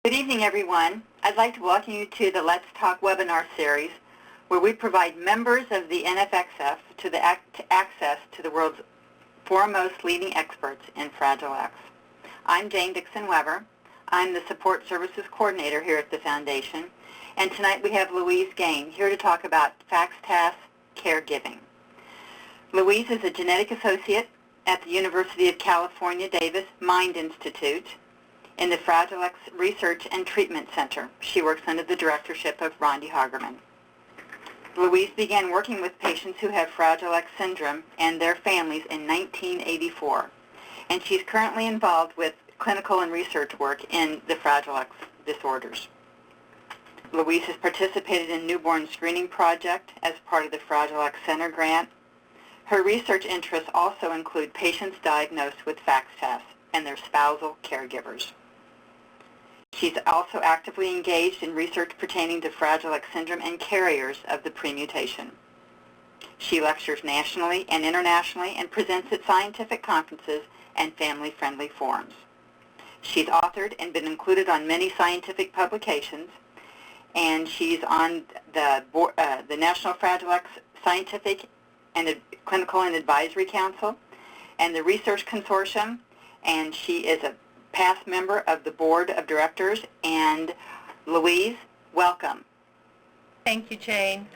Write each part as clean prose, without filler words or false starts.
Good evening, everyone. I'd like to welcome you to the Let's Talk webinar series, where we provide members of the NFXF access to the world's foremost leading experts in Fragile X. I'm Jane Dixon-Weber. I'm the Support Services Coordinator here at the Foundation, and tonight we have Louise Gane here to talk about FXTAS caregiving. Louise is a genetic associate at the University of California, Davis Mind Institute in the Fragile X Research and Treatment Center. She works under the directorship of Rondi Hagerman. Louise began working with patients who have Fragile X syndrome and their families in 1984, and she's currently involved with clinical and research work in the Fragile X disorders. Louise has participated in Newborn Screening Project as part of the Fragile X Center grant. Her research interests also include patients diagnosed with FXTAS and their spousal caregivers. She's also actively engaged in research pertaining to Fragile X syndrome and carriers of the premutation. She lectures nationally and internationally and presents at scientific conferences and family-friendly forums. She's authored and been included on many scientific publications, and she's on the National Fragile X Scientific and Clinical and Advisory Council and the Research Consortium, and she is a past member of the board of directors. And Louise, welcome. Thank you, Jane.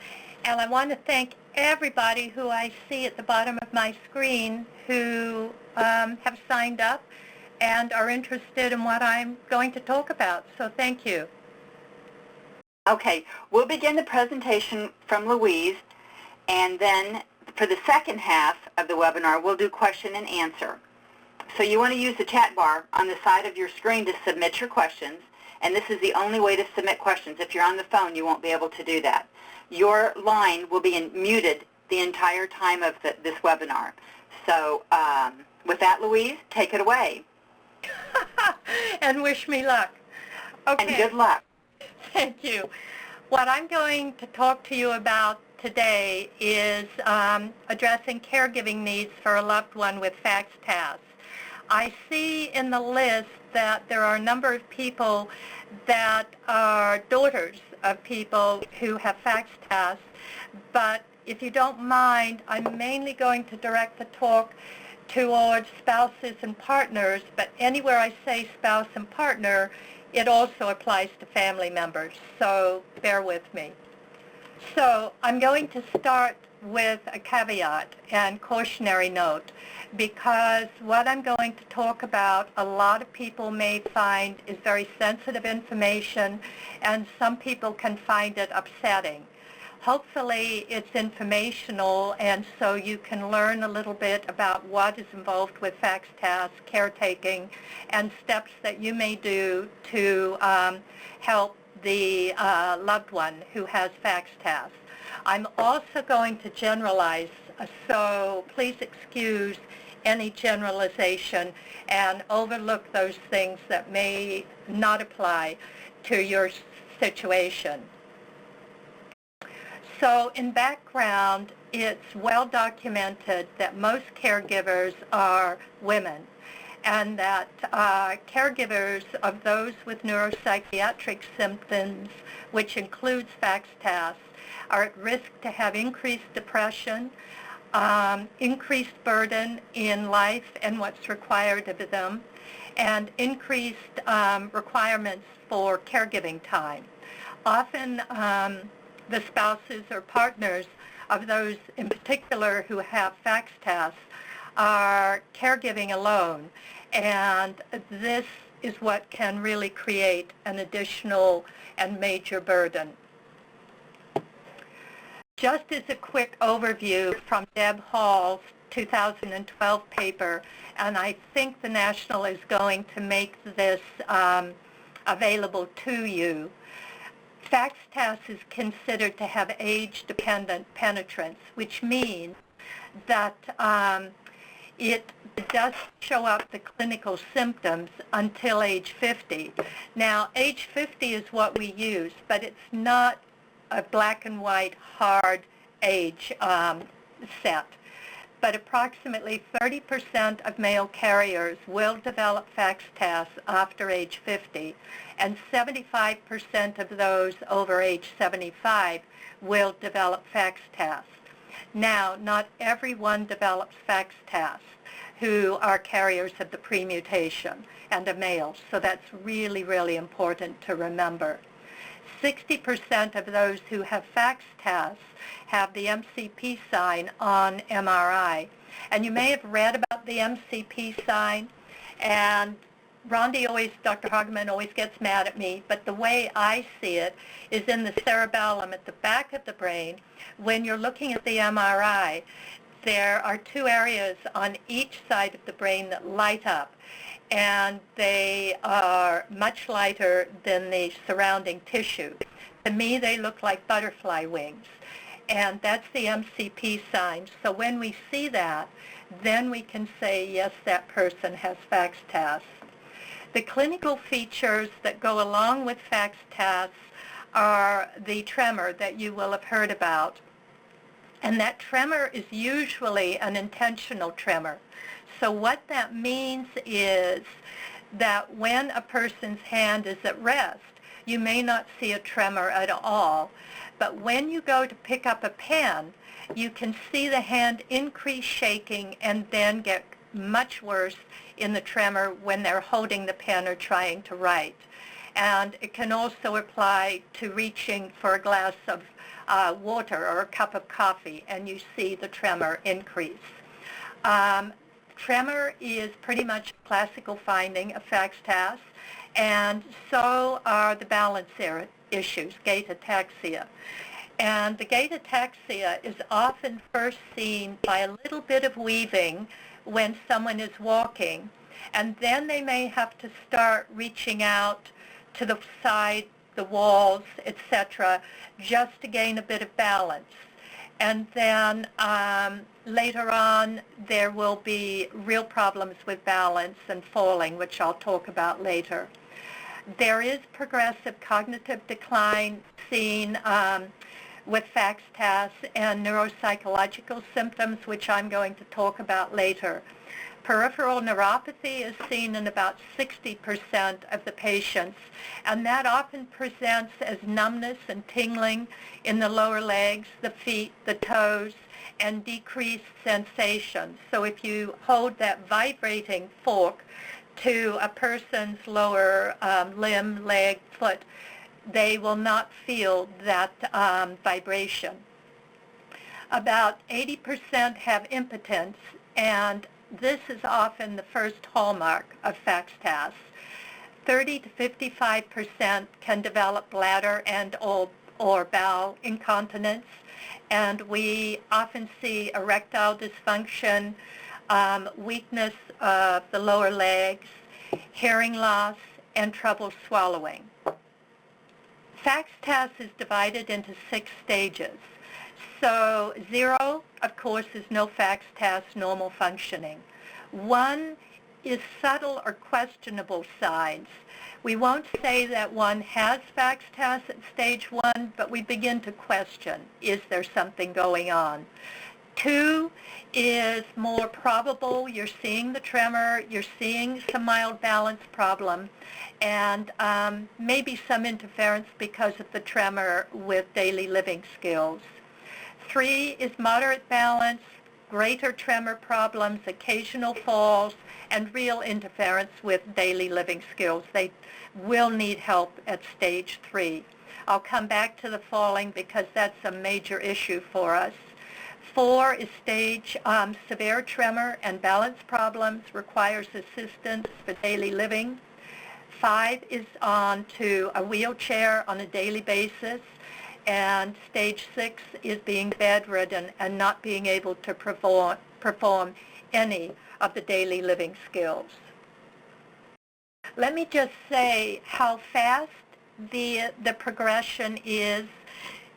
And I want to thank everybody who I see at the bottom of my screen who have signed up and are interested in what I'm going to talk about. So thank you. Okay, we'll begin the presentation from Louise, and then for the second half of the webinar, we'll do question and answer. So you want to use the chat bar on the side of your screen to submit your questions, and this is the only way to submit questions. If you're on the phone, you won't be able to do that. Your line will be muted the entire time of this webinar. So with that, Louise, take it away. And wish me luck. Okay. And good luck. Thank you. What I'm going to talk to you about today is addressing caregiving needs for a loved one with FXTAS. I see in the list that there are a number of people that are daughters of people who have FXTAS, but if you don't mind, I'm mainly going to direct the talk towards spouses and partners, but anywhere I say spouse and partner, it also applies to family members, so bear with me. So I'm going to start with a caveat and cautionary note, because what I'm going to talk about a lot of people may find is very sensitive information, and some people can find it upsetting. Hopefully it's informational, and so you can learn a little bit about what is involved with FXTAS, caretaking, and steps that you may do to help the loved one who has FXTAS. I'm also going to generalize, so please excuse any generalization and overlook those things that may not apply to your situation. So in background, it's well documented that most caregivers are women, and that caregivers of those with neuropsychiatric symptoms, which includes FXTAS, are at risk to have increased depression, increased burden in life and what's required of them, and increased requirements for caregiving time. Often the spouses or partners of those in particular who have FXTAS are caregiving alone, and this is what can really create an additional and major burden. Just as a quick overview from Deb Hall's 2012 paper, and I think the National is going to make this available to you, FXTAS is considered to have age-dependent penetrance, which means that it does show up the clinical symptoms until age 50. Now, age 50 is what we use, but it's not a black and white hard age set. But approximately 30% of male carriers will develop FXTAS after age 50, and 75% of those over age 75 will develop FXTAS. Now, not everyone develops FXTAS who are carriers of the premutation and are males, so that's really, really important to remember. 60% of those who have FXTAS have the MCP sign on MRI. And you may have read about the MCP sign, and Dr. Hageman always gets mad at me, but the way I see it is in the cerebellum at the back of the brain. When you're looking at the MRI, there are two areas on each side of the brain that light up, and they are much lighter than the surrounding tissue. To me, they look like butterfly wings, and that's the MCP sign. So when we see that, then we can say, yes, that person has FXTAS. The clinical features that go along with FXTAS are the tremor that you will have heard about. And that tremor is usually an intentional tremor. So what that means is that when a person's hand is at rest, you may not see a tremor at all. But when you go to pick up a pen, you can see the hand increase shaking and then get much worse in the tremor when they're holding the pen or trying to write. And it can also apply to reaching for a glass of water or a cup of coffee, and you see the tremor increase. Tremor is pretty much a classical finding of FXTAS, and so are the balance issues, gait ataxia. And the gait ataxia is often first seen by a little bit of weaving when someone is walking, and then they may have to start reaching out to the side, the walls, etc., just to gain a bit of balance. And then later on, there will be real problems with balance and falling, which I'll talk about later. There is progressive cognitive decline seen with FXTAS and neuropsychological symptoms, which I'm going to talk about later. Peripheral neuropathy is seen in about 60% of the patients, and that often presents as numbness and tingling in the lower legs, the feet, the toes, and decreased sensation. So if you hold that vibrating fork to a person's lower limb, leg, foot, they will not feel that vibration. About 80% have impotence, and this is often the first hallmark of FXTAS. 30 to 55% can develop bladder and or bowel incontinence, and we often see erectile dysfunction, weakness of the lower legs, hearing loss, and trouble swallowing. FXTAS is divided into 6 stages. So 0, of course, is no FXTAS, normal functioning. 1 is subtle or questionable signs. We won't say that one has FXTAS at stage 1, but we begin to question, is there something going on? 2 is more probable. You're seeing the tremor, you're seeing some mild balance problem, and maybe some interference because of the tremor with daily living skills. 3 is moderate balance, greater tremor problems, occasional falls, and real interference with daily living skills. They will need help at stage 3. I'll come back to the falling because that's a major issue for us. 4 is stage severe tremor and balance problems, requires assistance for daily living. 5 is on to a wheelchair on a daily basis. And stage 6 is being bedridden and not being able to perform any of the daily living skills. Let me just say how fast the progression is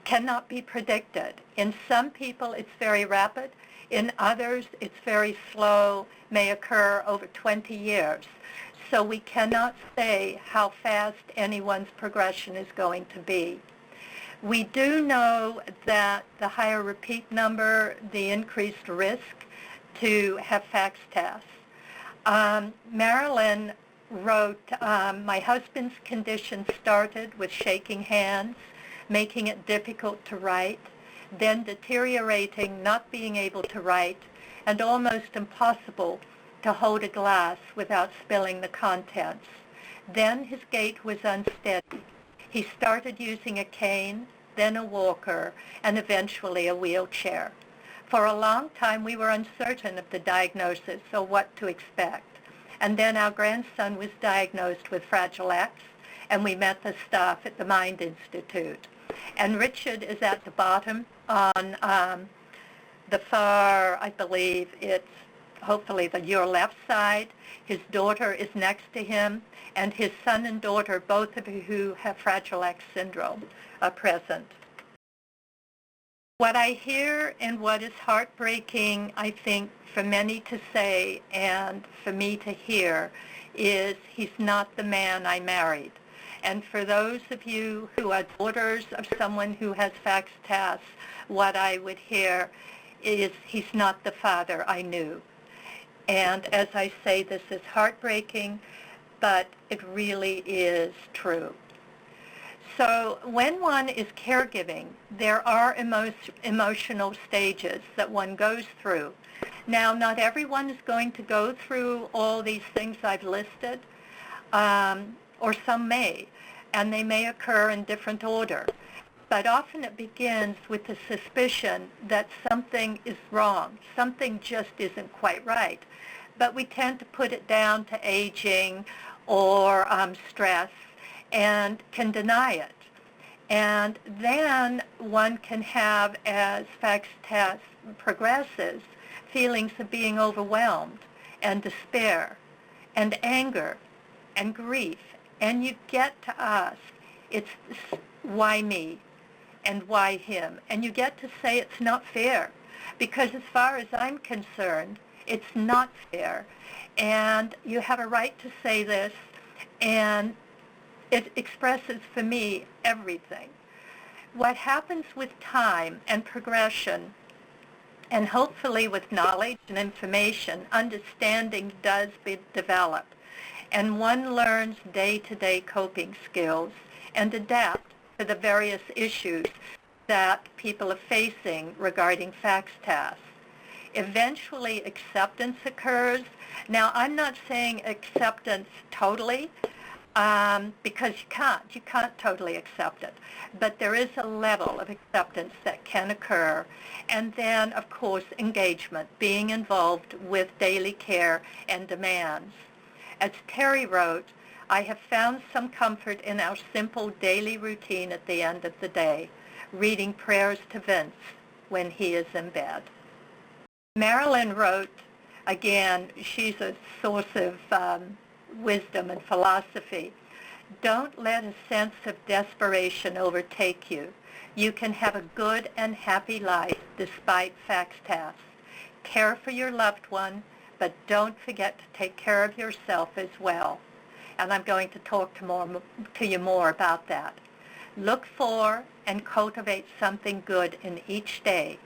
cannot be predicted. In some people it's very rapid. In others it's very slow, may occur over 20 years. So we cannot say how fast anyone's progression is going to be. We do know that the higher repeat number, the increased risk to have FXTAS. Marilyn wrote, my husband's condition started with shaking hands, making it difficult to write, then deteriorating, not being able to write, and almost impossible to hold a glass without spilling the contents. Then his gait was unsteady. He started using a cane, then a walker, and eventually a wheelchair. For a long time, we were uncertain of the diagnosis or what to expect. And then our grandson was diagnosed with Fragile X, and we met the staff at the Mind Institute. And Richard is at the bottom on the far, I believe it's hopefully your left side. His daughter is next to him, and his son and daughter, both of who have Fragile X syndrome, are present. What I hear and what is heartbreaking, I think, for many to say and for me to hear is he's not the man I married. And for those of you who are daughters of someone who has FXTAS, what I would hear is he's not the father I knew. And as I say, this is heartbreaking, but it really is true. So when one is caregiving, there are emotional stages that one goes through. Now, not everyone is going to go through all these things I've listed, or some may, and they may occur in different order. But often it begins with the suspicion that something is wrong, something just isn't quite right. But we tend to put it down to aging or stress and can deny it. And then one can have, as FXTAS progresses, feelings of being overwhelmed and despair and anger and grief. And you get to ask, it's why me and why him? And you get to say it's not fair, because as far as I'm concerned, it's not fair. And you have a right to say this, and it expresses for me everything. What happens with time and progression, and hopefully with knowledge and information, understanding does develop. And one learns day-to-day coping skills and adapt to the various issues that people are facing regarding FXTAS. Eventually, acceptance occurs. Now, I'm not saying acceptance totally, because you can't totally accept it. But there is a level of acceptance that can occur. And then, of course, engagement, being involved with daily care and demands. As Terry wrote, I have found some comfort in our simple daily routine at the end of the day, reading prayers to Vince when he is in bed. Marilyn wrote, again, she's a source of wisdom and philosophy. Don't let a sense of desperation overtake you. You can have a good and happy life despite FXTAS. Care for your loved one, but don't forget to take care of yourself as well. And I'm going to talk to you more about that. Look for and cultivate something good in each day.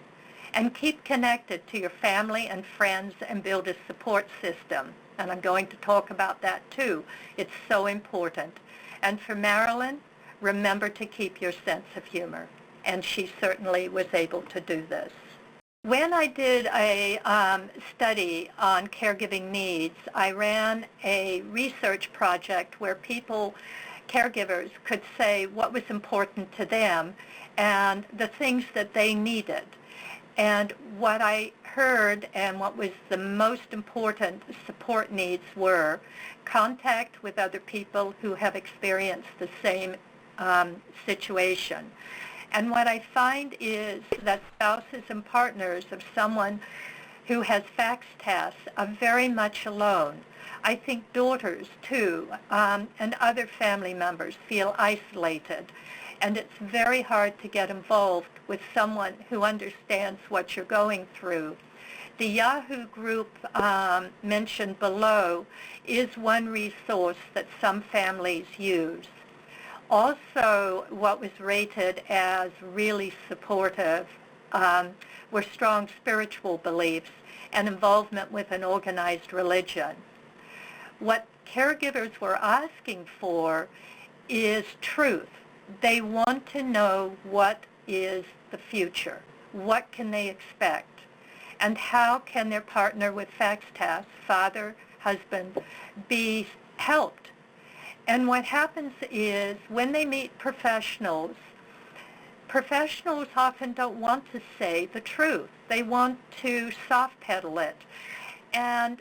And keep connected to your family and friends and build a support system. And I'm going to talk about that too. It's so important. And for Marilyn, remember to keep your sense of humor. And she certainly was able to do this. When I did a study on caregiving needs, I ran a research project where caregivers could say what was important to them and the things that they needed. And what I heard and what was the most important support needs were contact with other people who have experienced the same situation. And what I find is that spouses and partners of someone who has FXTAS are very much alone. I think daughters, too, and other family members feel isolated. And it's very hard to get involved with someone who understands what you're going through. The Yahoo group mentioned below is one resource that some families use. Also, what was rated as really supportive were strong spiritual beliefs and involvement with an organized religion. What caregivers were asking for is truth. They want to know what is the future. What can they expect? And how can their partner with FXTAS, father, husband, be helped? And what happens is when they meet professionals, professionals often don't want to say the truth. They want to soft pedal it. And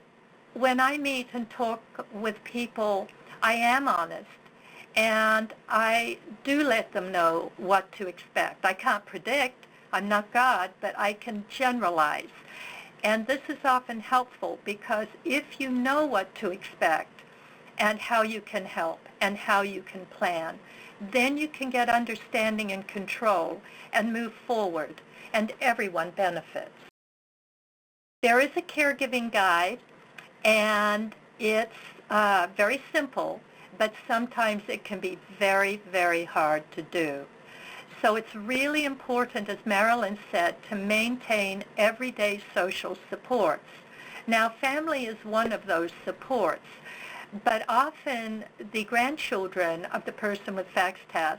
when I meet and talk with people, I am honest. And I do let them know what to expect. I can't predict. I'm not God, but I can generalize. And this is often helpful because if you know what to expect and how you can help and how you can plan, then you can get understanding and control and move forward, and everyone benefits. There is a caregiving guide, and it's very simple, but sometimes it can be very, very hard to do. So it's really important, as Marilyn said, to maintain everyday social supports. Now, family is one of those supports, but often the grandchildren of the person with FXTAS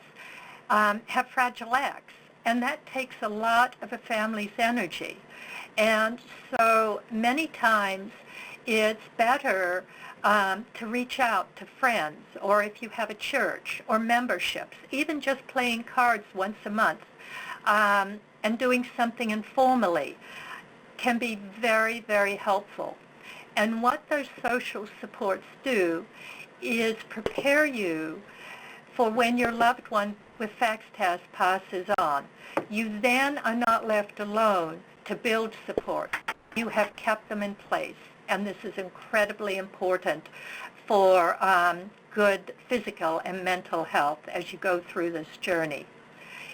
have fragile acts, and that takes a lot of a family's energy. And so many times it's better to reach out to friends, or if you have a church or memberships, even just playing cards once a month and doing something informally can be very, very helpful. And what those social supports do is prepare you for when your loved one with FXTAS passes on. You then are not left alone to build support. You have kept them in place. And this is incredibly important for good physical and mental health as you go through this journey.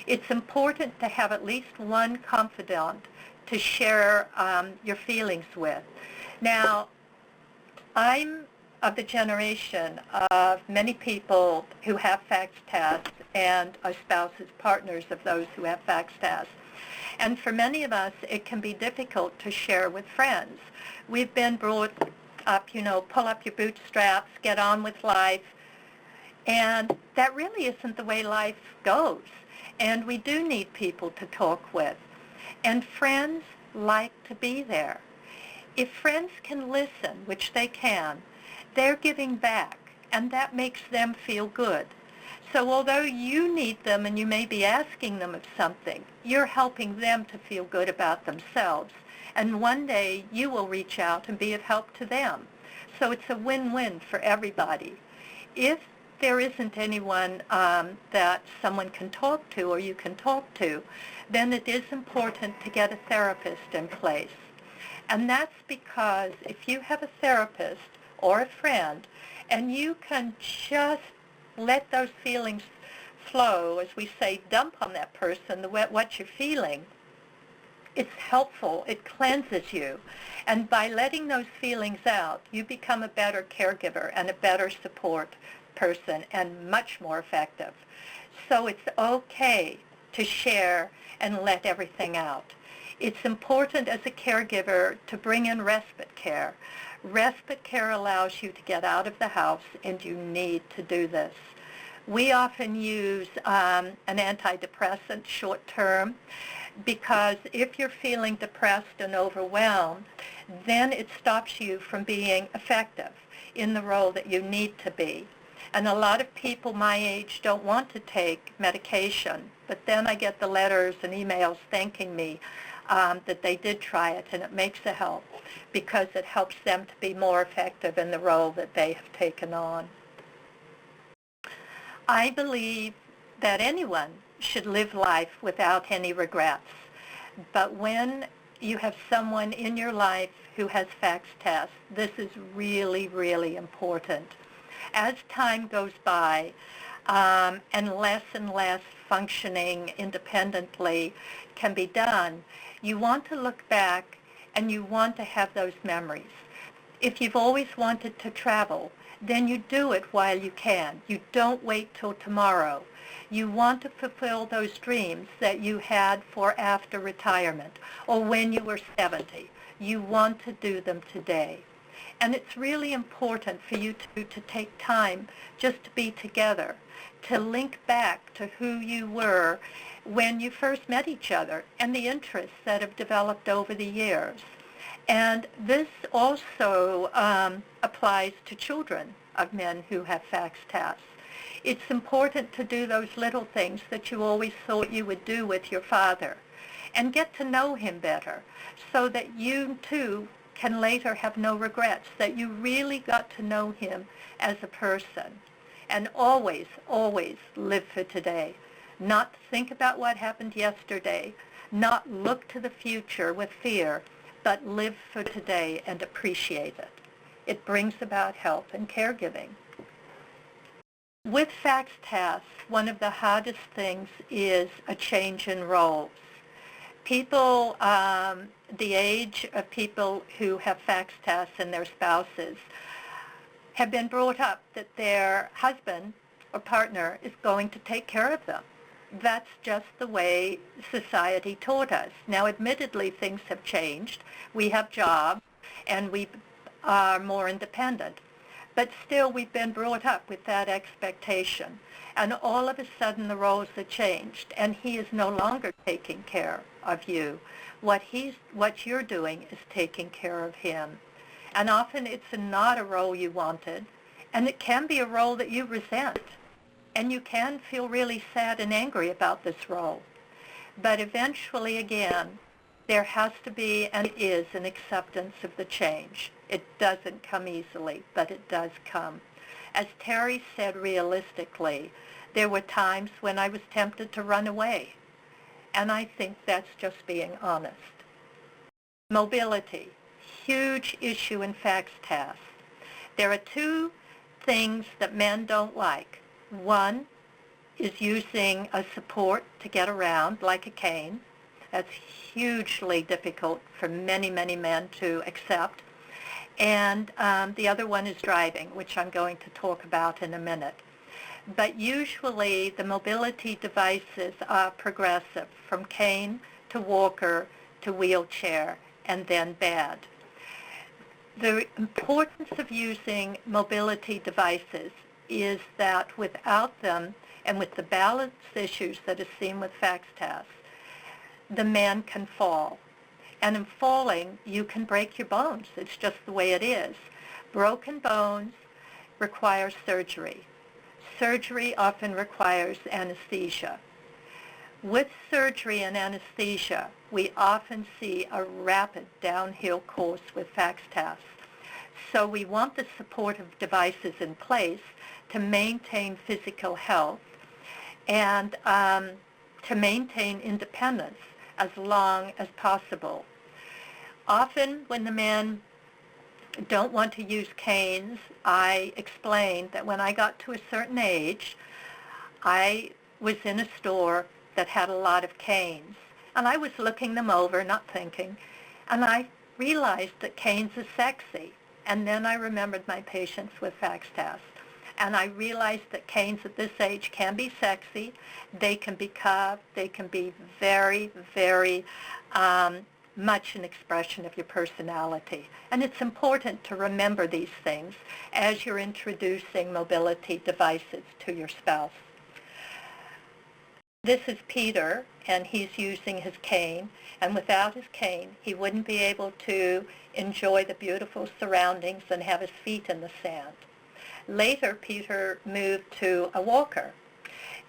It's important to have at least one confidant to share your feelings with. Now, I'm of the generation of many people who have FXTAS and are spouses, partners of those who have FXTAS. And for many of us, it can be difficult to share with friends. We've been brought up, pull up your bootstraps, get on with life. And that really isn't the way life goes. And we do need people to talk with. And friends like to be there. If friends can listen, which they can, they're giving back, and that makes them feel good. So although you need them and you may be asking them of something, you're helping them to feel good about themselves. And one day you will reach out and be of help to them. So it's a win-win for everybody. If there isn't anyone that someone can talk to or you can talk to, then it is important to get a therapist in place. And that's because if you have a therapist or a friend and you can just let those feelings flow, as we say, dump on that person what you're feeling, it's helpful. It cleanses you. And by letting those feelings out, you become a better caregiver and a better support person and much more effective. So it's okay to share and let everything out. It's important as a caregiver to bring in respite care. Respite care allows you to get out of the house, and you need to do this. We often use an antidepressant short-term because if you're feeling depressed and overwhelmed, then it stops you from being effective in the role that you need to be. And a lot of people my age don't want to take medication, but then I get the letters and emails thanking me that they did try it, and it makes a help because it helps them to be more effective in the role that they have taken on. I believe that anyone should live life without any regrets, but when you have someone in your life who has FXTAS, this is really, really important. As time goes by and less functioning independently can be done, you want to look back and you want to have those memories. If you've always wanted to travel, then you do it while you can. You don't wait till tomorrow. You want to fulfill those dreams that you had for after retirement or when you were 70. You want to do them today. And it's really important for you to take time just to be together, to link back to who you were when you first met each other and the interests that have developed over the years. And this also applies to children of men who have FXTAS. It's important to do those little things that you always thought you would do with your father and get to know him better so that you too can later have no regrets, that you really got to know him as a person. And always, always live for today. Not think about what happened yesterday, not look to the future with fear, but live for today and appreciate it. It brings about health and caregiving. With FXTAS, one of the hardest things is a change in roles. People, the age of people who have FXTAS and their spouses have been brought up that their husband or partner is going to take care of them. That's just the way society taught us. Now, admittedly, things have changed. We have jobs, and we are more independent. But still, we've been brought up with that expectation. And all of a sudden, the roles are changed, and he is no longer taking care of you. What you're doing is taking care of him. And often, it's not a role you wanted, and it can be a role that you resent. And you can feel really sad and angry about this role. But eventually, again, there has to be and is an acceptance of the change. It doesn't come easily, but it does come. As Terry said realistically, there were times when I was tempted to run away. And I think that's just being honest. Mobility, huge issue in FXTAS. There are two things that men don't like. One is using a support to get around, like a cane. That's hugely difficult for many, many men to accept. And the other one is driving, which I'm going to talk about in a minute. But usually the mobility devices are progressive, from cane to walker to wheelchair, and then bed. The importance of using mobility devices is that without them, and with the balance issues that are seen with FXTAS, the man can fall. And in falling, you can break your bones. It's just the way it is. Broken bones require surgery. Surgery often requires anesthesia. With surgery and anesthesia, we often see a rapid downhill course with FXTAS. So we want the supportive devices in place to maintain physical health and to maintain independence as long as possible. Often when the men don't want to use canes, I explain that when I got to a certain age, I was in a store that had a lot of canes. And I was looking them over, not thinking, and I realized that canes are sexy. And then I remembered my patients with FXTAS. And I realized that canes at this age can be sexy. They can be carved. They can be very, very much an expression of your personality. And it's important to remember these things as you're introducing mobility devices to your spouse. This is Peter, and he's using his cane. And without his cane, he wouldn't be able to enjoy the beautiful surroundings and have his feet in the sand. Later, Peter moved to a walker,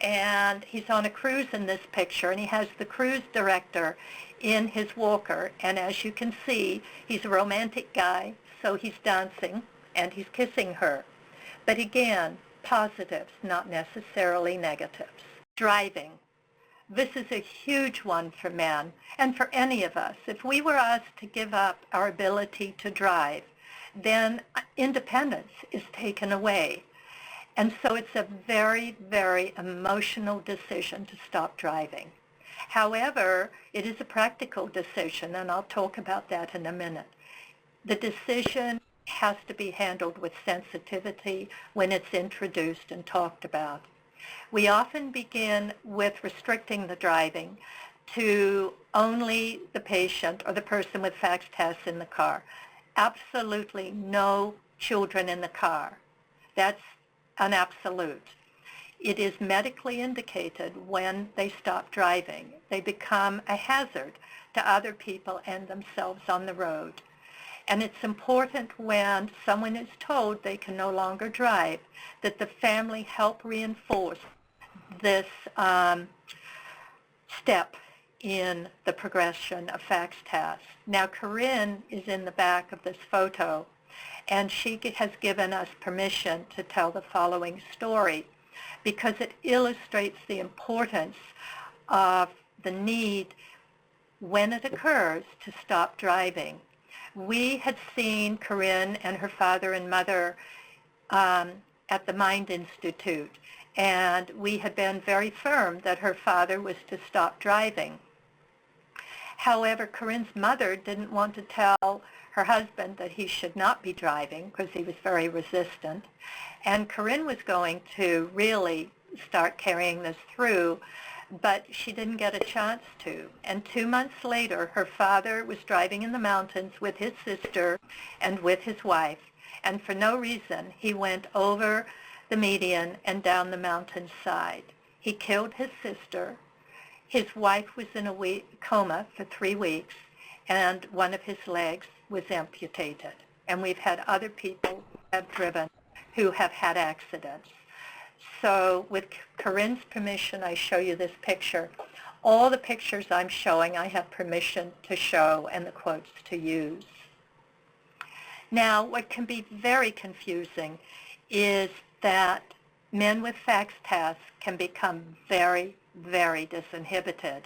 and he's on a cruise in this picture, and he has the cruise director in his walker, and as you can see, he's a romantic guy, so he's dancing, and he's kissing her. But again, positives, not necessarily negatives. Driving. This is a huge one for men, and for any of us. If we were asked to give up our ability to drive, then independence is taken away. And so it's a very, very emotional decision to stop driving. However, it is a practical decision, and I'll talk about that in a minute. The decision has to be handled with sensitivity when it's introduced and talked about. We often begin with restricting the driving to only the patient or the person with FXTAS in the car. absolutely no children in the car. That's an absolute. It is medically indicated when they stop driving. They become a hazard to other people and themselves on the road. And it's important when someone is told they can no longer drive that the family help reinforce this step in the progression of FXTAS. Now, Corinne is in the back of this photo, and she has given us permission to tell the following story because it illustrates the importance of the need, when it occurs, to stop driving. We had seen Corinne and her father and mother at the Mind Institute, and we had been very firm that her father was to stop driving. However, Corinne's mother didn't want to tell her husband that he should not be driving because he was very resistant, and Corinne was going to really start carrying this through, but she didn't get a chance to. And 2 months later, her father was driving in the mountains with his sister and with his wife, and for no reason, he went over the median and down the mountainside. He killed his sister. His wife was in a coma for 3 weeks, and one of his legs was amputated. And we've had other people who have driven who have had accidents. So with Corinne's permission, I show you this picture. All the pictures I'm showing, I have permission to show and the quotes to use. Now, what can be very confusing is that men with FXTAS can become very, very disinhibited.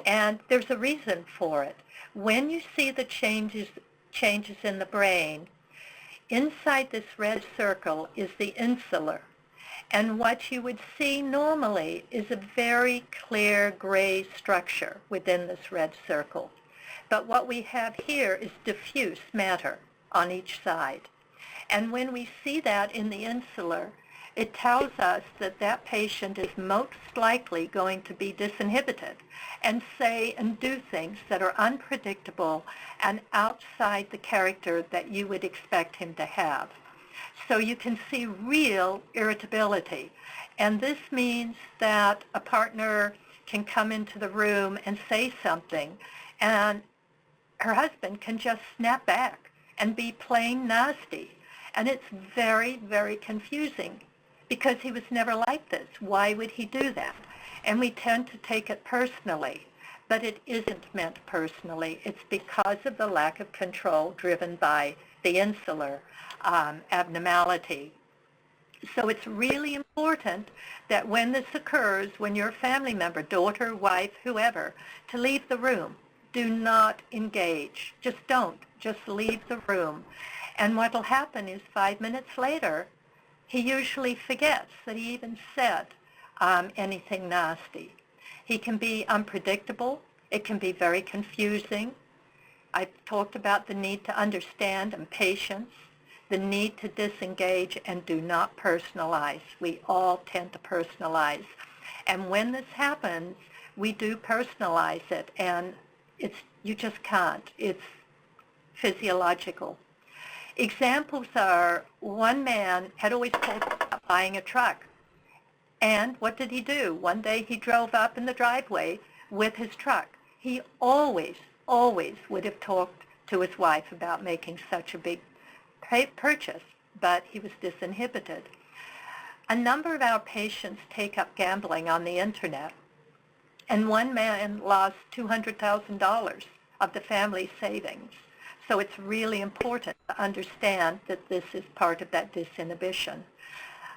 And there's a reason for it. When you see the changes in the brain, inside this red circle is the insular. And what you would see normally is a very clear gray structure within this red circle. But what we have here is diffuse matter on each side. And when we see that in the insular, it tells us that that patient is most likely going to be disinhibited and say and do things that are unpredictable and outside the character that you would expect him to have. So you can see real irritability. And this means that a partner can come into the room and say something, and her husband can just snap back and be plain nasty. And it's very, very confusing because he was never like this. Why would he do that? And we tend to take it personally, but it isn't meant personally. It's because of the lack of control driven by the insular abnormality. So it's really important that when this occurs, when your family member, daughter, wife, whoever, to leave the room. Do not engage. Just don't. Just leave the room. And what will happen is 5 minutes later, he usually forgets that he even said anything nasty. He can be unpredictable. It can be very confusing. I've talked about the need to understand and patience, the need to disengage and do not personalize. We all tend to personalize. And when this happens, we do personalize it, and you just can't. It's physiological. Examples are, one man had always talked about buying a truck. And what did he do? One day he drove up in the driveway with his truck. He always would have talked to his wife about making such a big purchase, but he was disinhibited. A number of our patients take up gambling on the internet, and one man lost $200,000 of the family savings. So it's really important to understand that this is part of that disinhibition.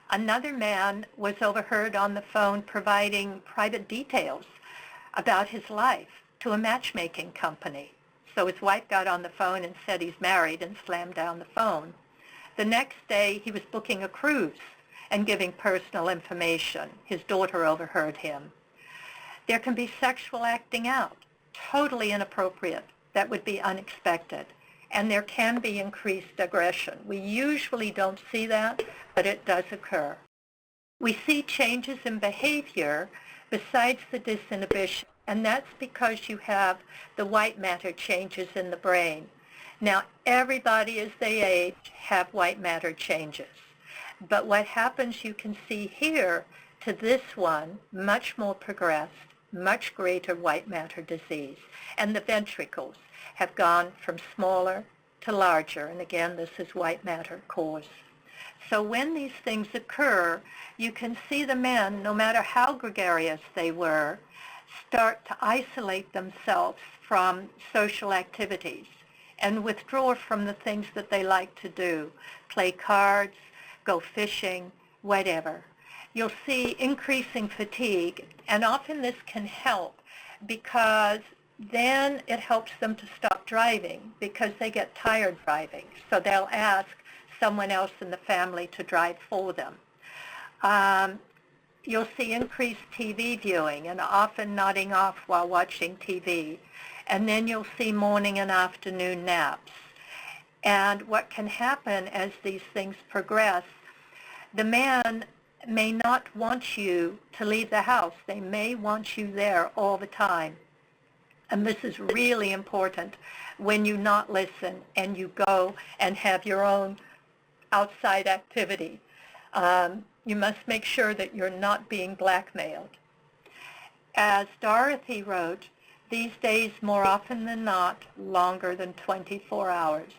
Another man was overheard on the phone providing private details about his life to a matchmaking company. So his wife got on the phone and said he's married and slammed down the phone. The next day, he was booking a cruise and giving personal information. His daughter overheard him. There can be sexual acting out, totally inappropriate. That would be unexpected. And there can be increased aggression. We usually don't see that, but it does occur. We see changes in behavior besides the disinhibition, and that's because you have the white matter changes in the brain. Now, everybody as they age have white matter changes. But what happens, you can see here, to this one, much more progressed, much greater white matter disease. And the ventricles have gone from smaller to larger. And again, this is white matter cause. So when these things occur, you can see the men, no matter how gregarious they were, start to isolate themselves from social activities and withdraw from the things that they like to do, play cards, go fishing, whatever. You'll see increasing fatigue, and often this can help because then it helps them to stop driving because they get tired driving. So they'll ask someone else in the family to drive for them. You'll see increased TV viewing and often nodding off while watching TV. And then you'll see morning and afternoon naps. And what can happen as these things progress, the man may not want you to leave the house. They may want you there all the time. And this is really important when you not listen and you go and have your own outside activity. You must make sure that you're not being blackmailed. As Dorothy wrote, these days more often than not longer than 24 hours.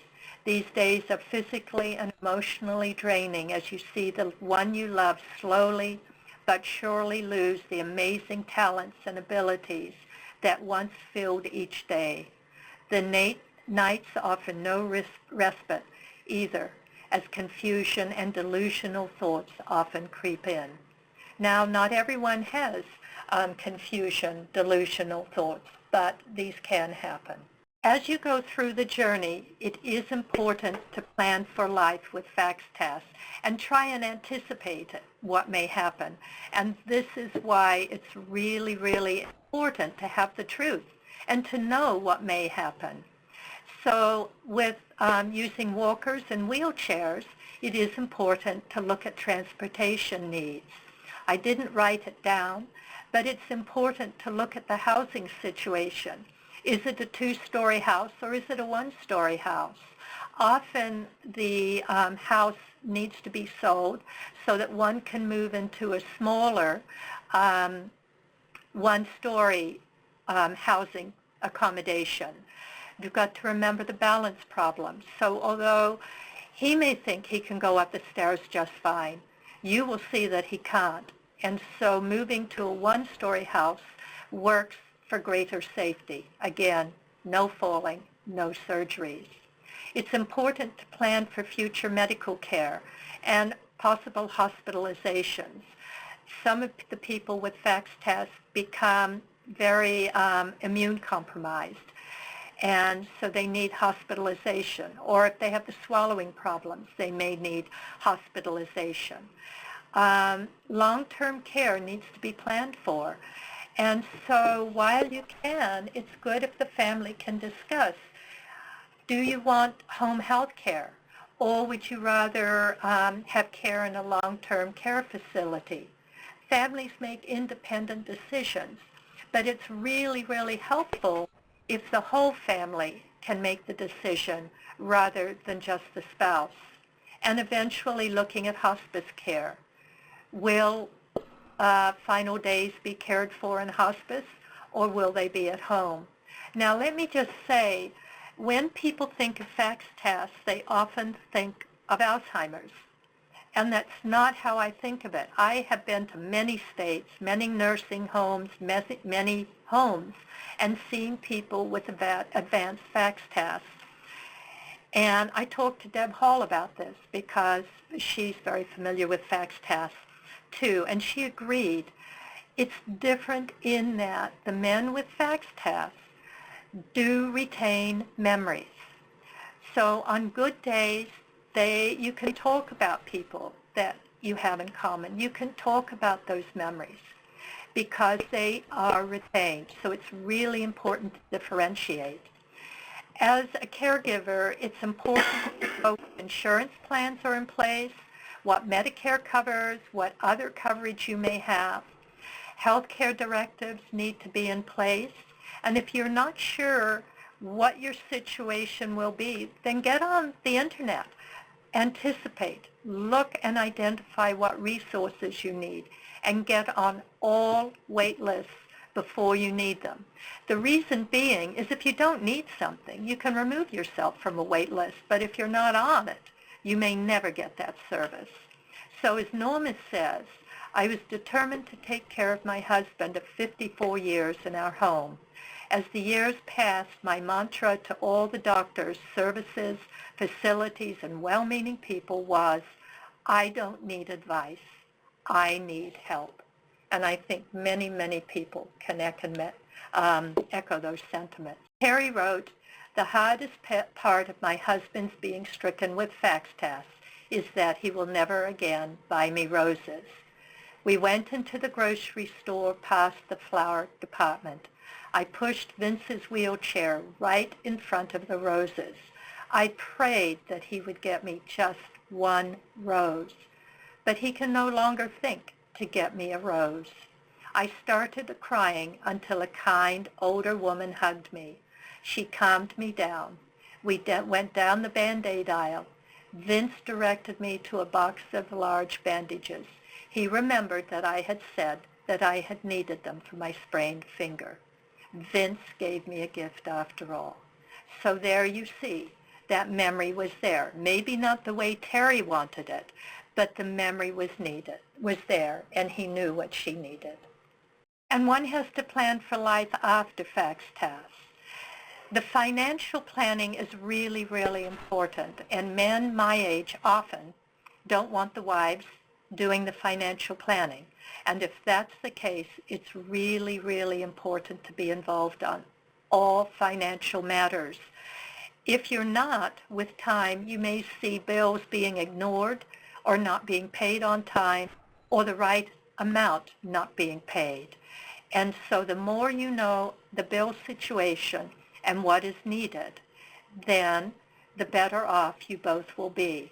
These days are physically and emotionally draining as you see the one you love slowly but surely lose the amazing talents and abilities that once filled each day. The nights offer no respite either, as confusion and delusional thoughts often creep in. Now, not everyone has confusion, delusional thoughts, but these can happen. As you go through the journey, it is important to plan for life with FXTAS and try and anticipate what may happen. And this is why it's really, really important to have the truth and to know what may happen. So with using walkers and wheelchairs, it is important to look at transportation needs. I didn't write it down, but it's important to look at the housing situation. Is it a two-story house or is it a one-story house? Often the house needs to be sold so that one can move into a smaller one-story housing accommodation. You've got to remember the balance problem. So although he may think he can go up the stairs just fine, you will see that he can't. And so moving to a one-story house works for greater safety. Again, no falling, no surgeries. It's important to plan for future medical care and possible hospitalizations. Some of the people with FXTAS become very immune compromised, and so they need hospitalization. Or if they have the swallowing problems, they may need hospitalization. Long-term care needs to be planned for. And so while you can, it's good if the family can discuss, do you want home health care? Or would you rather have care in a long-term care facility? Families make independent decisions, but it's really, really helpful if the whole family can make the decision rather than just the spouse. And eventually looking at hospice care. Will final days be cared for in hospice, or will they be at home? Now, let me just say, when people think of FXTAS, they often think of Alzheimer's, and that's not how I think of it. I have been to many states, many nursing homes, many homes, and seen people with advanced FXTAS. And I talked to Deb Hall about this because she's very familiar with FXTAS too, and she agreed. It's different in that the men with FXTAS do retain memories. So on good days, you can talk about people that you have in common. You can talk about those memories because they are retained. So it's really important to differentiate. As a caregiver, it's important to know what insurance plans are in place, what Medicare covers, what other coverage you may have. Healthcare directives need to be in place. And if you're not sure what your situation will be, then get on the internet. Anticipate, look and identify what resources you need, and get on all wait lists before you need them. The reason being is if you don't need something, you can remove yourself from a wait list, but if you're not on it, you may never get that service. So as Norma says, I was determined to take care of my husband of 54 years in our home. As the years passed, my mantra to all the doctors, services, facilities, and well-meaning people was, I don't need advice. I need help. And I think many, many people can echo those sentiments. Terry wrote, the hardest part of my husband's being stricken with FXTAS is that he will never again buy me roses. We went into the grocery store past the flower department. I pushed Vince's wheelchair right in front of the roses. I prayed that he would get me just one rose, but he can no longer think to get me a rose. I started crying until a kind older woman hugged me. She calmed me down. We went down the Band-Aid aisle. Vince directed me to a box of large bandages. He remembered that I had said that I had needed them for my sprained finger. Vince gave me a gift after all. So there you see, that memory was there. Maybe not the way Terry wanted it, but the memory was there, and he knew what she needed. And one has to plan for life after FXTAS. The financial planning is really, really important, and men my age often don't want the wives doing the financial planning. And if that's the case, it's really, really important to be involved on all financial matters. If you're not, with time, you may see bills being ignored or not being paid on time, or the right amount not being paid. And so the more you know the bill situation and what is needed, then the better off you both will be.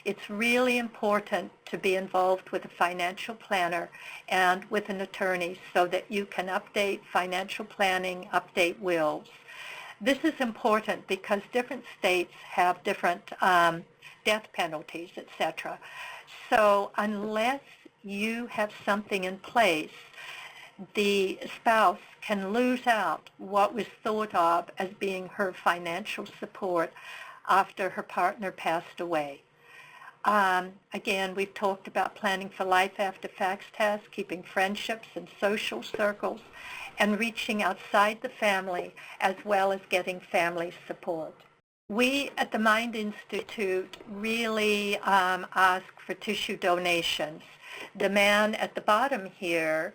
It's really important to be involved with a financial planner and with an attorney so that you can update financial planning, update wills. This is important because different states have different death penalties, etc. So unless you have something in place, the spouse can lose out what was thought of as being her financial support after her partner passed away. Again, we've talked about planning for life after FXTAS, keeping friendships and social circles, and reaching outside the family, as well as getting family support. We at the Mind Institute really ask for tissue donations. The man at the bottom here,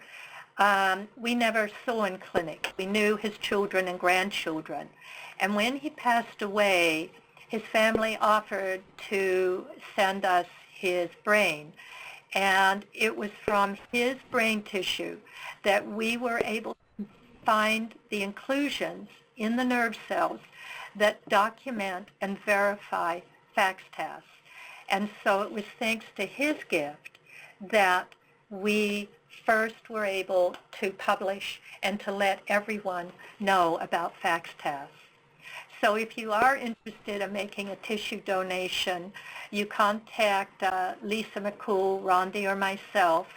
we never saw in clinic. We knew his children and grandchildren. And when he passed away, his family offered to send us his brain. And it was from his brain tissue that we were able to find the inclusions in the nerve cells that document and verify FXTAS. And so it was thanks to his gift that we first were able to publish and to let everyone know about FXTAS. So if you are interested in making a tissue donation, you contact Lisa McCool, Rondi, or myself.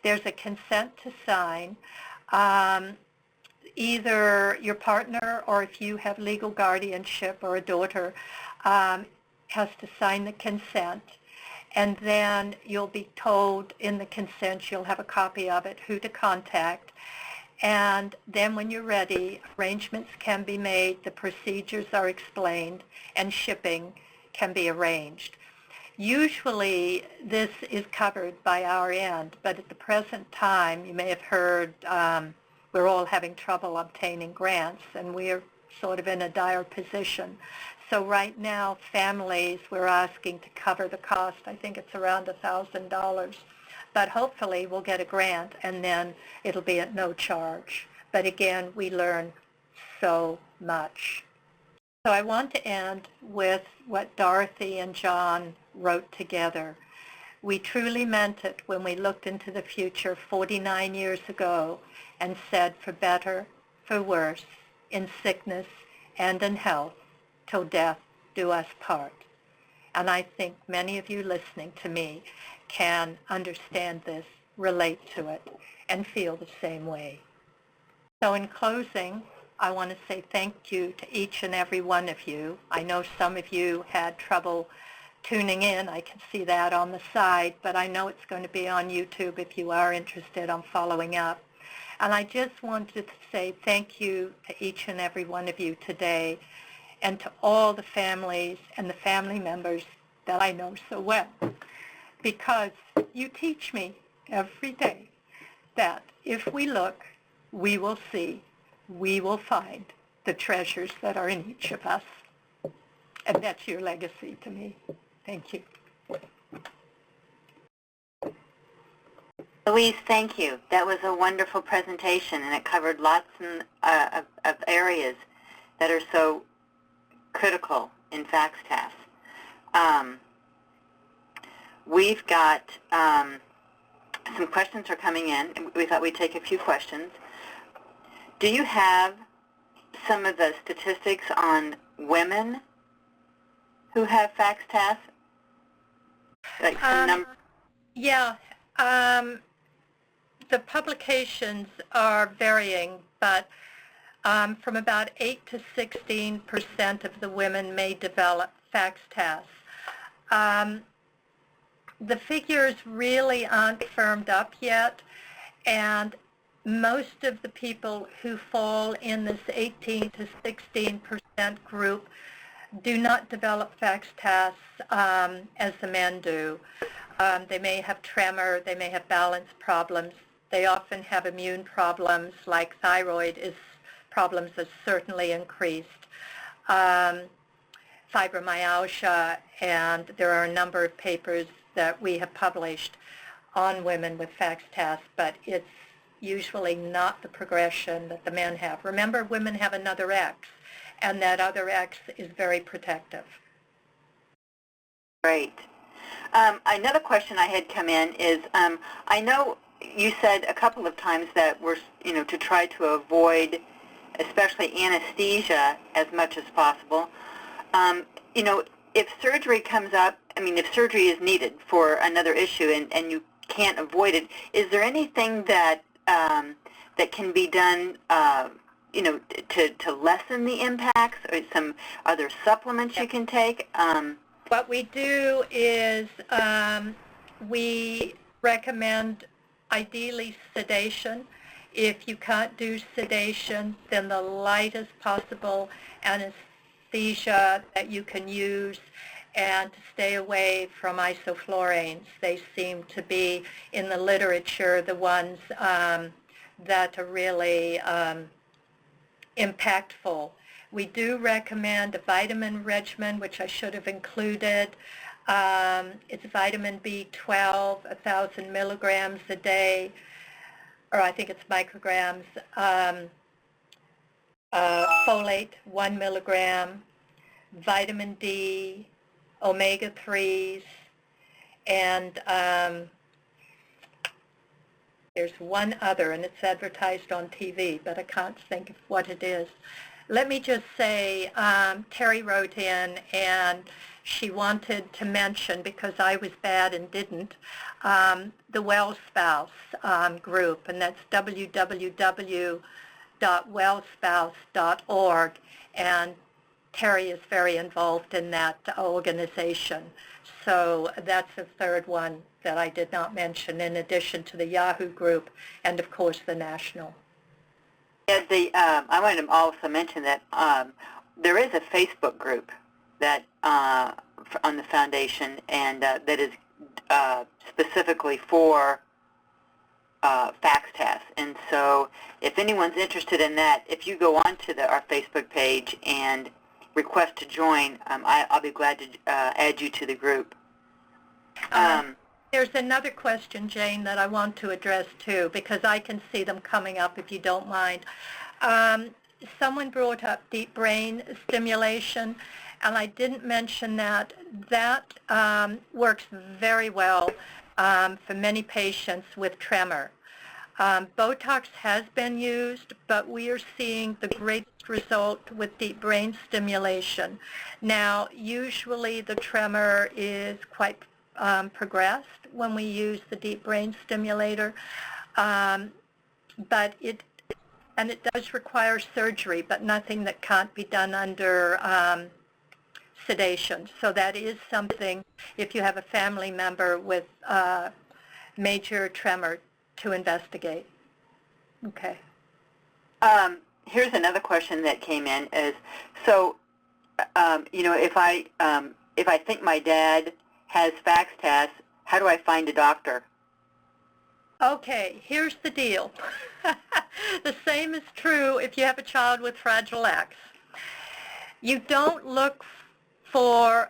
There's a consent to sign. Either your partner, or if you have legal guardianship, or a daughter, has to sign the consent. And then you'll be told in the consent, you'll have a copy of it, who to contact. And then when you're ready, arrangements can be made, the procedures are explained, and shipping can be arranged. Usually this is covered by our end, but at the present time, you may have heard we're all having trouble obtaining grants, and we're sort of in a dire position. So right now, families, we're asking to cover the cost. I think it's around $1,000. But hopefully we'll get a grant, and then it'll be at no charge. But again, we learn so much. So I want to end with what Dorothy and John wrote together. We truly meant it when we looked into the future 49 years ago and said, for better, for worse, in sickness and in health, till death do us part. And I think many of you listening to me can understand this, relate to it, and feel the same way. So in closing, I want to say thank you to each and every one of you. I know some of you had trouble tuning in. I can see that on the side, but I know it's going to be on YouTube if you are interested on following up. And I just wanted to say thank you to each and every one of you today, and to all the families and the family members that I know so well, because you teach me every day that if we look, we will see, we will find the treasures that are in each of us. And that's your legacy to me. Thank you. Louise, thank you. That was a wonderful presentation, and it covered lots of areas that are so critical in FXTAS. We've got some questions are coming in, and we thought we'd take a few questions. Do you have some of the statistics on women who have FXTAS? Like some number? Yeah. The publications are varying, but from about 8 to 16% of the women may develop FXTAS. The figures really aren't firmed up yet, and most of the people who fall in this 18 to 16% group do not develop FXTAS as the men do. They may have tremor, they may have balance problems, they often have immune problems like thyroid problems is certainly increased, fibromyalgia, and there are a number of papers that we have published on women with FXTAS, but it's usually not the progression that the men have. Remember, women have another X, and that other X is very protective. Great. Another question I had come in is, I know you said a couple of times that we're, to try to avoid, especially anesthesia, as much as possible. If surgery comes up, if surgery is needed for another issue and you can't avoid it, is there anything that that can be done, to lessen the impacts, or some other supplements you can take? What we do is we recommend ideally sedation. If you can't do sedation, then the lightest possible anesthesia that you can use, and to stay away from isofluranes. They seem to be, in the literature, the ones that are really impactful. We do recommend a vitamin regimen, which I should have included. It's vitamin B12, 1,000 milligrams a day, or I think it's micrograms. Folate, 1 milligram, vitamin D, omega-3s, and there's one other, and it's advertised on TV, but I can't think of what it is. Let me just say, Terry wrote in, and she wanted to mention, because I was bad and didn't, the Well Spouse group, and that's www.wellspouse.org, and Terry is very involved in that organization. So that's the third one that I did not mention, in addition to the Yahoo group and, of course, the national. Yeah, I wanted to also mention that there is a Facebook group that on the foundation, and that is specifically for FXTAS. And so if anyone's interested in that, if you go onto our Facebook page and request to join, I'll be glad to add you to the group. There's another question, Jane, that I want to address too, because I can see them coming up, if you don't mind. Someone brought up deep brain stimulation, and I didn't mention that. That works very well for many patients with tremor. Botox has been used, but we are seeing the greatest result with deep brain stimulation. Now, usually the tremor is quite progressed when we use the deep brain stimulator, but it does require surgery, but nothing that can't be done under sedation. So that is something, if you have a family member with major tremor, to investigate. Okay. Here's another question that came in is, so, if I think my dad has FXTAS, how do I find a doctor? Okay, here's the deal. The same is true if you have a child with Fragile X. You don't look for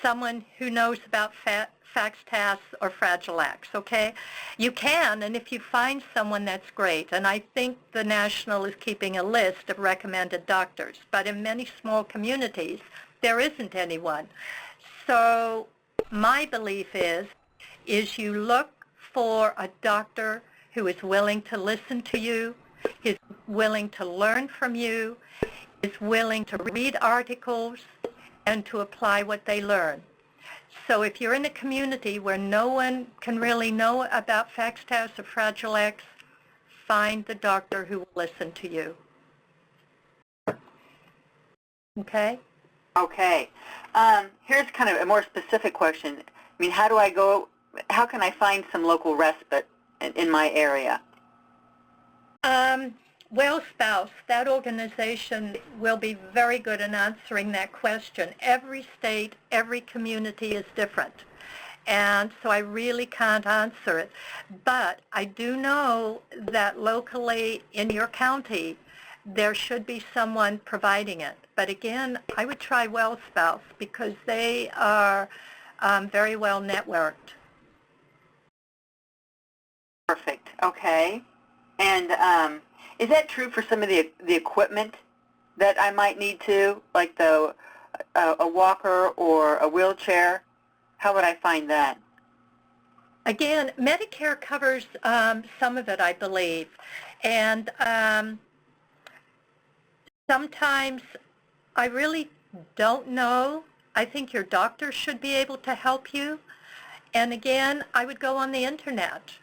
someone who knows about FXTAS or Fragile X, okay? You can, and if you find someone, that's great. And I think the National is keeping a list of recommended doctors. But in many small communities, there isn't anyone. So my belief is you look for a doctor who is willing to listen to you, is willing to learn from you, is willing to read articles, and to apply what they learn. So if you're in a community where no one can really know about FXTAS or Fragile X, find the doctor who will listen to you. Okay? Okay. Here's kind of a more specific question. I mean, how can I find some local respite in my area? Well, Spouse, that organization will be very good in answering that question. Every state, every community is different, and so I really can't answer it. But I do know that locally in your county, there should be someone providing it. But again, I would try Well Spouse because they are very well networked. Perfect. Okay. And is that true for some of the equipment that I might need to, like a walker or a wheelchair? How would I find that? Again, Medicare covers some of it, I believe. And sometimes I really don't know. I think your doctor should be able to help you. And again, I would go on the internet.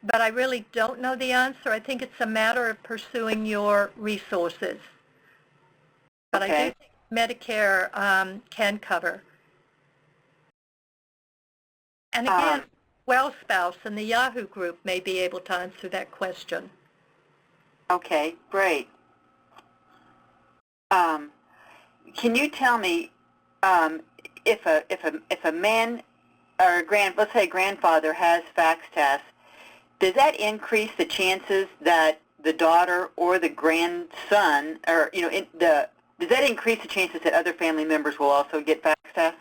But I really don't know the answer. I think it's a matter of pursuing your resources. But Okay. I do think Medicare can cover. And again, Well Spouse and the Yahoo group may be able to answer that question. Okay, great. Can you tell me if a man or let's say a grandfather has FXTAS, does that increase the chances that the daughter or the grandson, or does that increase the chances that other family members will also get FXTAS?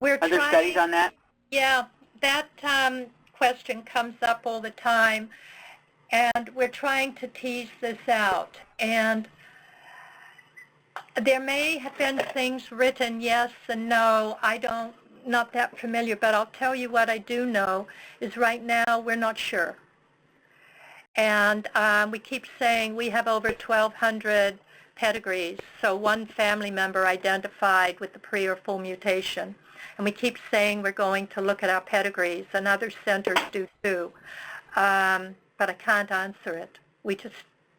Are there studies on that? Yeah, that question comes up all the time, and we're trying to tease this out. And there may have been things written yes and no. Not that familiar, but I'll tell you what I do know is right now we're not sure. And we keep saying we have over 1,200 pedigrees, so one family member identified with the pre or full mutation. And we keep saying we're going to look at our pedigrees, and other centers do too. But I can't answer it.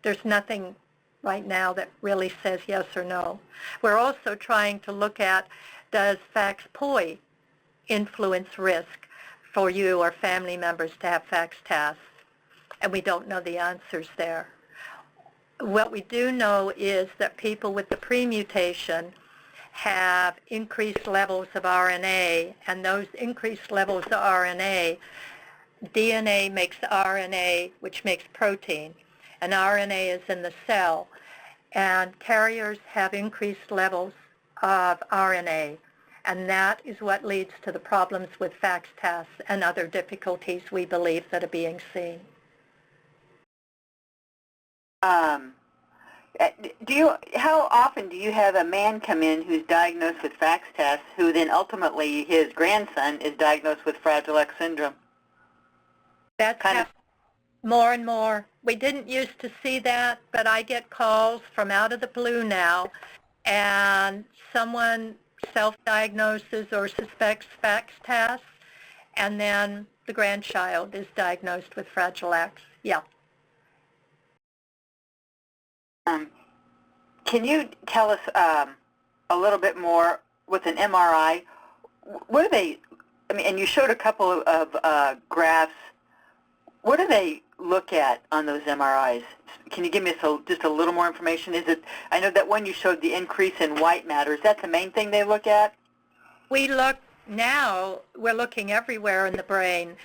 There's nothing right now that really says yes or no. We're also trying to look at, does FACS-POI influence risk for you or family members to have FXTAS? And we don't know the answers there. What we do know is that people with the pre-mutation have increased levels of RNA, and those increased levels of RNA, DNA makes RNA, which makes protein, and RNA is in the cell, and carriers have increased levels of RNA. And that is what leads to the problems with FXTAS and other difficulties we believe that are being seen. How often do you have a man come in who's diagnosed with FXTAS, who then ultimately his grandson is diagnosed with Fragile X syndrome? That's More and more. We didn't used to see that, but I get calls from out of the blue now, and someone self-diagnoses or suspects FXTAS, and then the grandchild is diagnosed with Fragile X. Yeah. Can you tell us a little bit more with an MRI? What do they, I mean, and you showed a couple of graphs. What do they look at on those MRIs? Can you give me just a little more information? Is it, I know that one you showed the increase in white matter. Is that the main thing they look at? We look now, we're looking everywhere in the brain,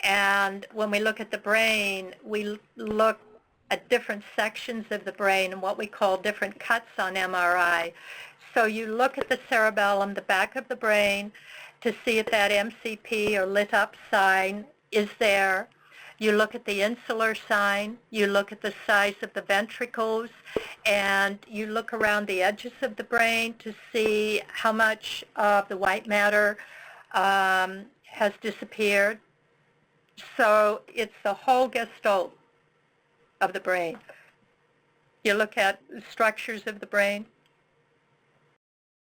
and when we look at the brain, we look at different sections of the brain and what we call different cuts on MRI. So you look at the cerebellum, the back of the brain, to see if that MCP or lit up sign is there. You look at the insular sign, you look at the size of the ventricles, and you look around the edges of the brain to see how much of the white matter has disappeared. So it's the whole gestalt of the brain. You look at structures of the brain.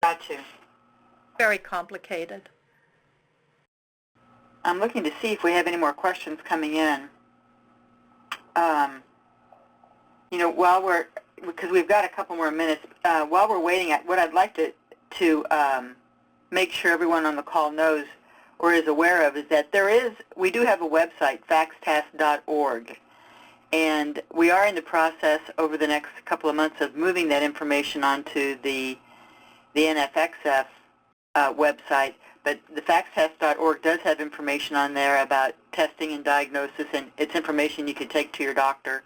Got you. Very complicated. I'm looking to see if we have any more questions coming in. You know, because we've got a couple more minutes, while we're waiting, what I'd like to make sure everyone on the call knows or is aware of is that we do have a website, FXTAS.org, and we are in the process over the next couple of months of moving that information onto the NFXF website. But the FXTAS.org does have information on there about testing and diagnosis, and it's information you can take to your doctor,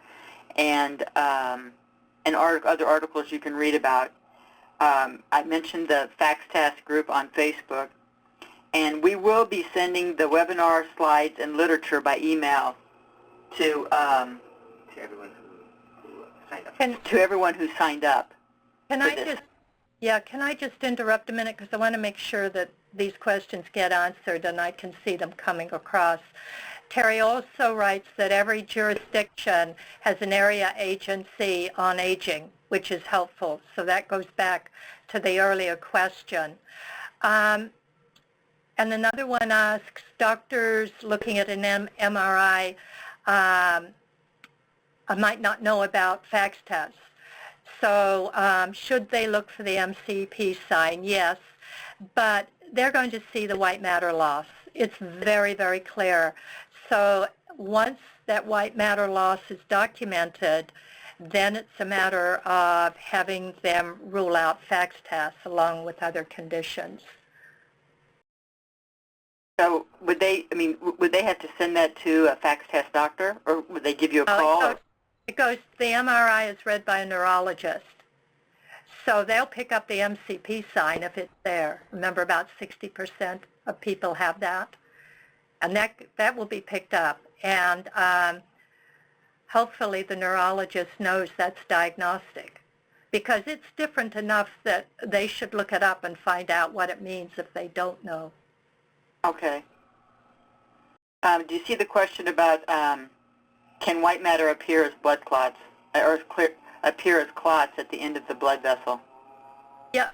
and other articles you can read about. I mentioned the FXTAS group on Facebook, and we will be sending the webinar slides and literature by email to everyone who signed up. To everyone who signed up. Can I just interrupt a minute, because I want to make sure that these questions get answered and I can see them coming across. Terry also writes that every jurisdiction has an area agency on aging, which is helpful. So that goes back to the earlier question. And another one asks, doctors looking at an MRI might not know about FXTAS. So should they look for the MCP sign? Yes, but they're going to see the white matter loss. It's very, very clear. So once that white matter loss is documented, then it's a matter of having them rule out FXTAS along with other conditions. So would they have to send that to a FXTAS doctor, or would they give you a call? The MRI is read by a neurologist. So they'll pick up the MCP sign if it's there. Remember, about 60% of people have that. And that will be picked up. And hopefully the neurologist knows that's diagnostic, because it's different enough that they should look it up and find out what it means if they don't know. Okay. Do you see the question about can white matter appear as blood clots, or appear as clots at the end of the blood vessel? Yeah.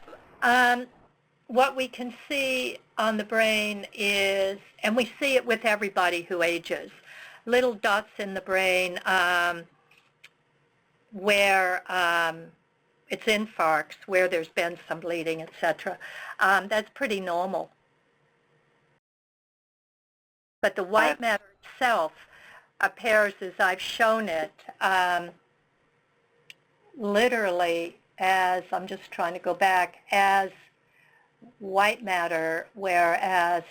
What we can see on the brain is, and we see it with everybody who ages, little dots in the brain where it's infarcts, where there's been some bleeding, etc. That's pretty normal. But the white matter itself appears, as I've shown it, literally as, I'm just trying to go back, as white matter, whereas,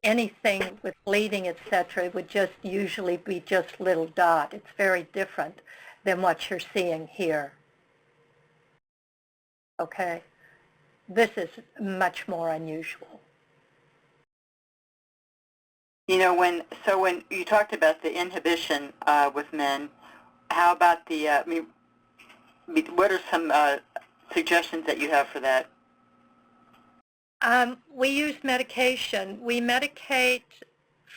anything with bleeding, etc., would just usually be just little dot. It's very different than what you're seeing here. Okay? This is much more unusual. You know, when you talked about the inhibition with men, how about the, what are some suggestions that you have for that? We use medication. We medicate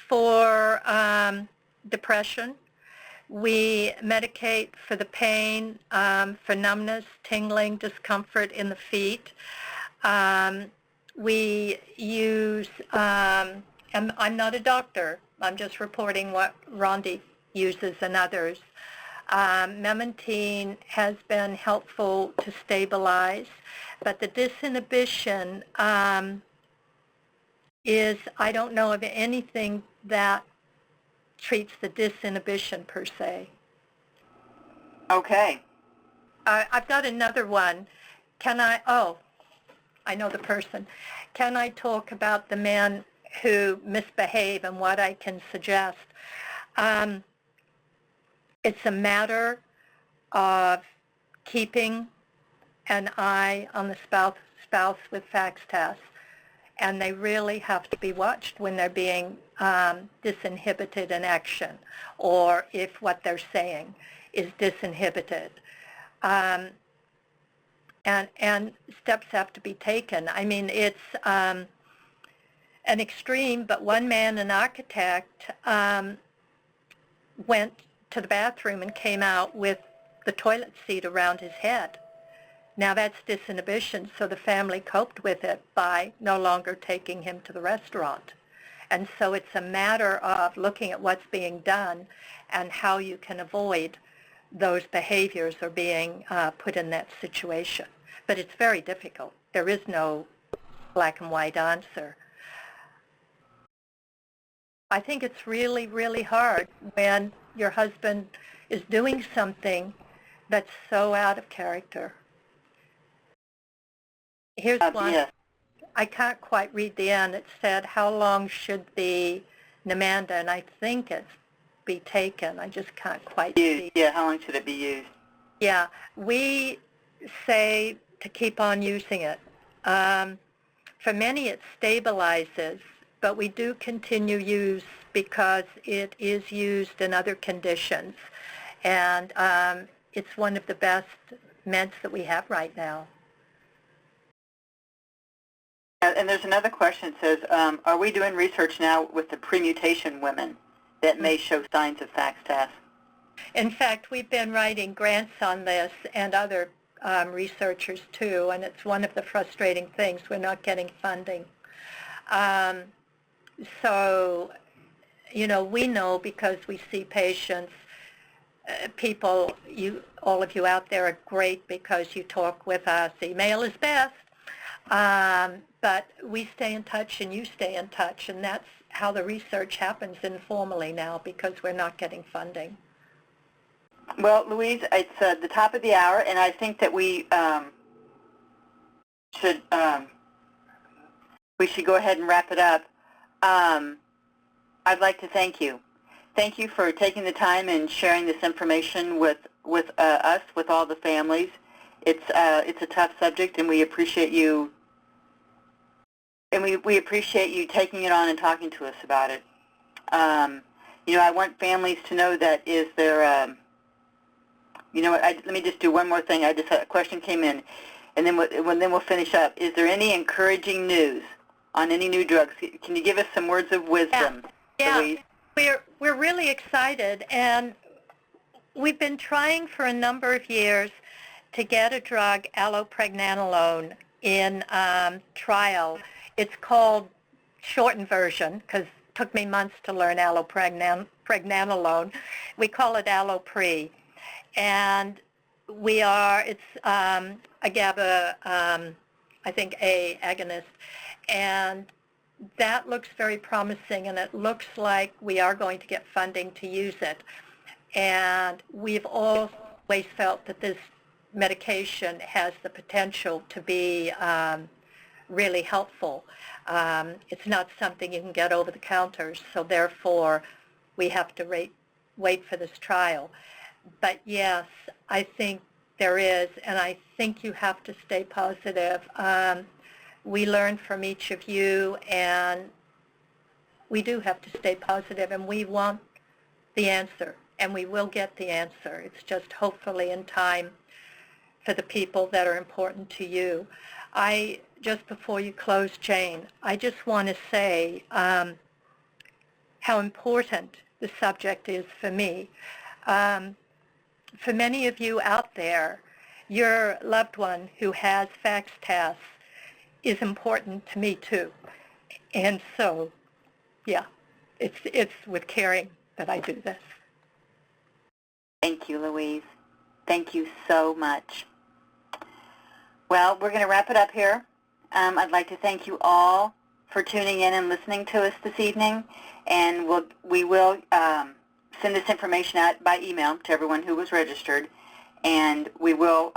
for depression. We medicate for the pain, for numbness, tingling, discomfort in the feet. We use, and I'm not a doctor, I'm just reporting what Rondi uses and others. Memantine has been helpful to stabilize, but the disinhibition is, I don't know of anything that treats the disinhibition per se. Okay. I've got another one. Can I, I know the person. Can I talk about the men who misbehave and what I can suggest? It's a matter of keeping an eye on the spouse with FXTAS, and they really have to be watched when they're being disinhibited in action, or if what they're saying is disinhibited. And steps have to be taken. I mean, it's an extreme, but one man, an architect, went to the bathroom and came out with the toilet seat around his head. Now that's disinhibition, so the family coped with it by no longer taking him to the restaurant. And so it's a matter of looking at what's being done and how you can avoid those behaviors or being put in that situation. But it's very difficult. There is no black and white answer. I think it's really, really hard when your husband is doing something that's so out of character. Here's one. Yeah. I can't quite read the end. It said, how long should the Namanda, and I think it's be taken. I just can't quite see. Yeah, how long should it be used? Yeah, we say to keep on using it. For many it stabilizes, but we do continue use because it is used in other conditions. And it's one of the best meds that we have right now. And there's another question that says, are we doing research now with the premutation women that may show signs of FXTAS? In fact, we've been writing grants on this and other researchers too, and it's one of the frustrating things. We're not getting funding. So, you know, we know because we see patients, people, all of you out there are great because you talk with us. Email is best. But we stay in touch and you stay in touch, and that's how the research happens informally now because we're not getting funding. Well, Louise, it's the top of the hour, and I think that we should go ahead and wrap it up. I'd like to thank you. Thank you for taking the time and sharing this information with us, with all the families. It's a tough subject, and we appreciate you. And we appreciate you taking it on and talking to us about it. You know, I want families to know that is there. You know what? Let me just do one more thing. A question came in, and then we'll finish up. Is there any encouraging news on any new drugs? Can you give us some words of wisdom, Louise? We're really excited, and we've been trying for a number of years to get a drug, allopregnanolone, in trial. It's called shortened version because it took me months to learn allopregnanolone. We call it Allopre. And it's a GABA, I think, A agonist. And that looks very promising, and it looks like we are going to get funding to use it. And we've always felt that this medication has the potential to be really helpful. It's not something you can get over the counter, so therefore we have to wait for this trial. But yes, I think there is, and I think you have to stay positive. We learn from each of you, and we do have to stay positive, and we want the answer, and we will get the answer. It's just hopefully in time for the people that are important to you. Just before you close, Jane, I just want to say how important the subject is for me. For many of you out there, your loved one who has FXTAS is important to me too. And so, yeah, it's with caring that I do this. Thank you, Louise. Thank you so much. Well, we're going to wrap it up here. I'd like to thank you all for tuning in and listening to us this evening, and we will send this information out by email to everyone who was registered, and we will,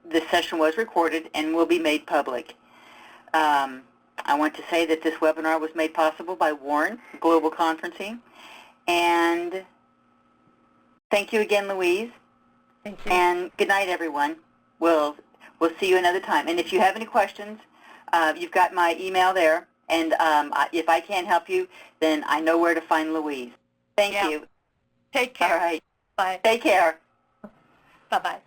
this session was recorded and will be made public. I want to say that this webinar was made possible by Warren Global Conferencing, and thank you again, Louise. Thank you. And good night, everyone. We'll see you another time. And if you have any questions, you've got my email there. And if I can't help you, then I know where to find Louise. Thank you. Take care. All right. Bye. Take care. Bye-bye.